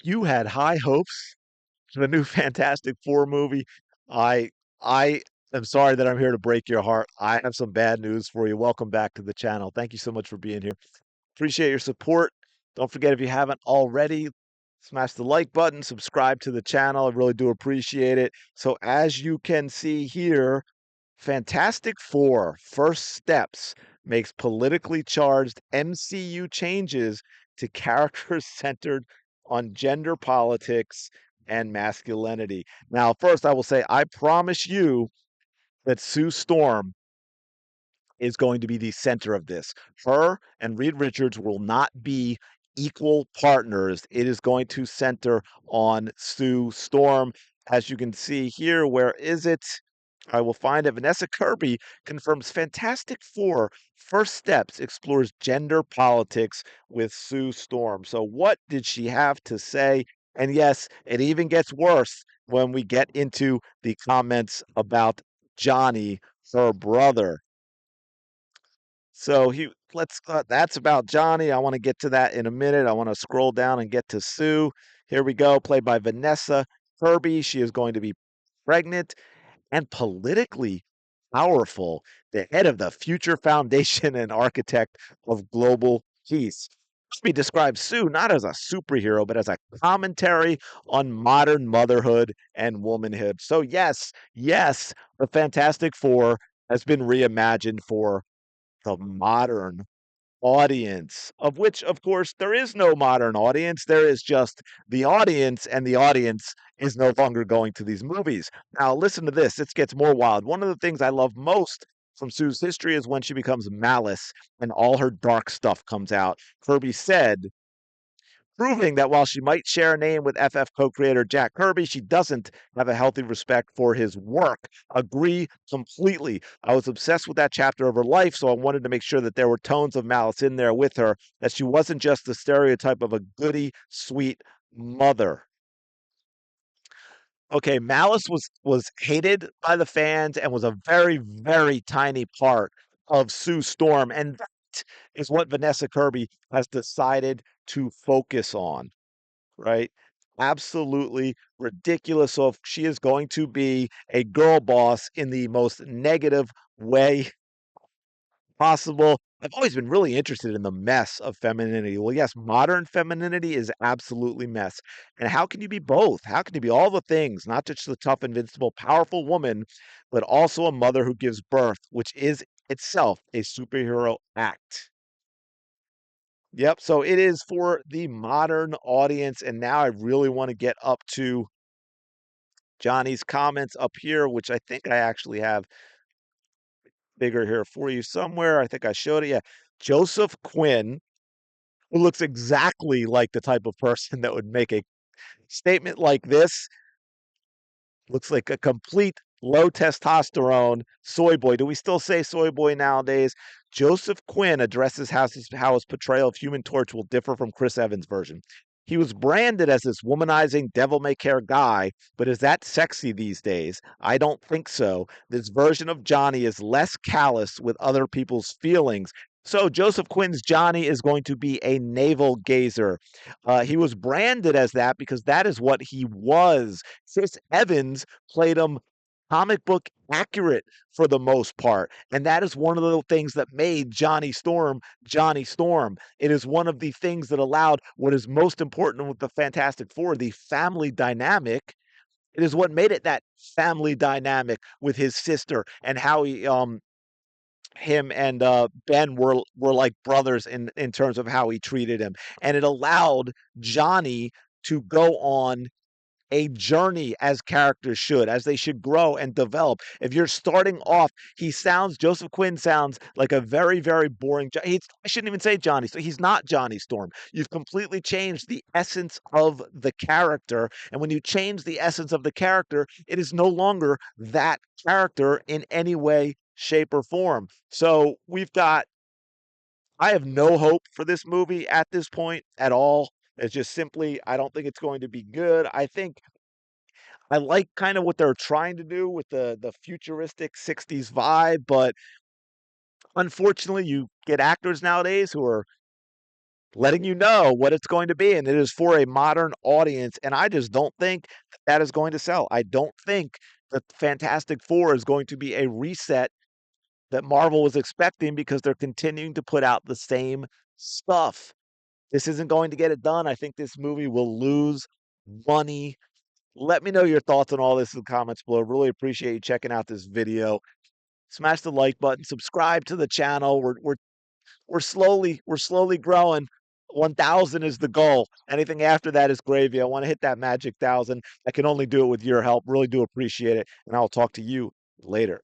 You had high hopes for the new Fantastic Four movie. I I am sorry that I'm here to break your heart. I have some bad news for you. Welcome back to the channel. Thank you so much for being here. Appreciate your support. Don't forget if you haven't already, smash the like button, subscribe to the channel. I really do appreciate it. So as you can see here, Fantastic Four First Steps makes politically charged MCU changes to characters centered on gender politics and masculinity. Now, first, I will say, I promise you that Sue Storm is going to be the center of this. Her and Reed Richards will not be equal partners. It is going to center on Sue Storm. As you can see here, where is it? I will find it. Vanessa Kirby confirms Fantastic Four First Steps explores gender politics with Sue Storm. So, what did she have to say? And yes, it even gets worse when we get into the comments about Johnny, her brother. So that's about Johnny. I want to get to that in a minute. I want to scroll down and get to Sue. Here we go, played by Vanessa Kirby. She is going to be pregnant and politically powerful, the head of the Future Foundation and architect of global peace. Kirby describes Sue not as a superhero, but as a commentary on modern motherhood and womanhood. So yes, the Fantastic Four has been reimagined for the modern audience, of which, of course, there is no modern audience. There is just the audience, and the audience is no longer going to these movies. Now, listen to this. This gets more wild. One of the things I love most from Sue's history is when she becomes Malice and all her dark stuff comes out. Kirby said, proving that while she might share a name with FF co-creator Jack Kirby, she doesn't have a healthy respect for his work. Agree completely. I was obsessed with that chapter of her life, so I wanted to make sure that there were tones of Malice in there with her, that she wasn't just the stereotype of a goody, sweet mother. Okay, Malice was hated by the fans and was a very, very tiny part of Sue Storm, and that is what Vanessa Kirby has decided to focus on, right? Absolutely ridiculous. So if she is going to be a girl boss in the most negative way possible, I've always been really interested in the mess of femininity. Well, yes, modern femininity is absolutely mess. And how can you be both? How can you be all the things, not just the tough, invincible, powerful woman, but also a mother who gives birth, which is itself a superhero act? Yep. So it is for the modern audience. And now I really want to get up to Johnny's comments up here, which I think I actually have bigger here for you somewhere. I think I showed it. Yeah. Joseph Quinn, who looks exactly like the type of person that would make a statement like this, looks like a complete low testosterone soy boy. Do we still say soy boy nowadays? Joseph Quinn addresses how his portrayal of Human Torch will differ from Chris Evans' version. He was branded as this womanizing devil may care guy, but is that sexy these days? I don't think so. This version of Johnny is less callous with other people's feelings. So Joseph Quinn's Johnny is going to be a navel gazer. He was branded as that because that is what he was. Chris Evans played him comic book accurate for the most part. And that is one of the things that made Johnny Storm Johnny Storm. It is one of the things that allowed what is most important with the Fantastic Four, the family dynamic. It is what made it that family dynamic with his sister and how him and Ben were like brothers in terms of how he treated him. And it allowed Johnny to go on a journey as characters should, as they should grow and develop. If you're starting off, Joseph Quinn sounds like a very, very boring. I shouldn't even say Johnny. So he's not Johnny Storm. You've completely changed the essence of the character. And when you change the essence of the character, it is no longer that character in any way, shape, or form. So I have no hope for this movie at this point at all. It's just simply, I don't think it's going to be good. I like kind of what they're trying to do with the futuristic 60s vibe, but unfortunately, you get actors nowadays who are letting you know what it's going to be, and it is for a modern audience, and I just don't think that is going to sell. I don't think that Fantastic Four is going to be a reset that Marvel was expecting because they're continuing to put out the same stuff. This isn't going to get it done. I think this movie will lose money. Let me know your thoughts on all this in the comments below. Really appreciate you checking out this video. Smash the like button, subscribe to the channel. We're slowly growing. 1,000 is the goal. Anything after that is gravy. I want to hit that magic 1,000. I can only do it with your help. Really do appreciate it. And I'll talk to you later.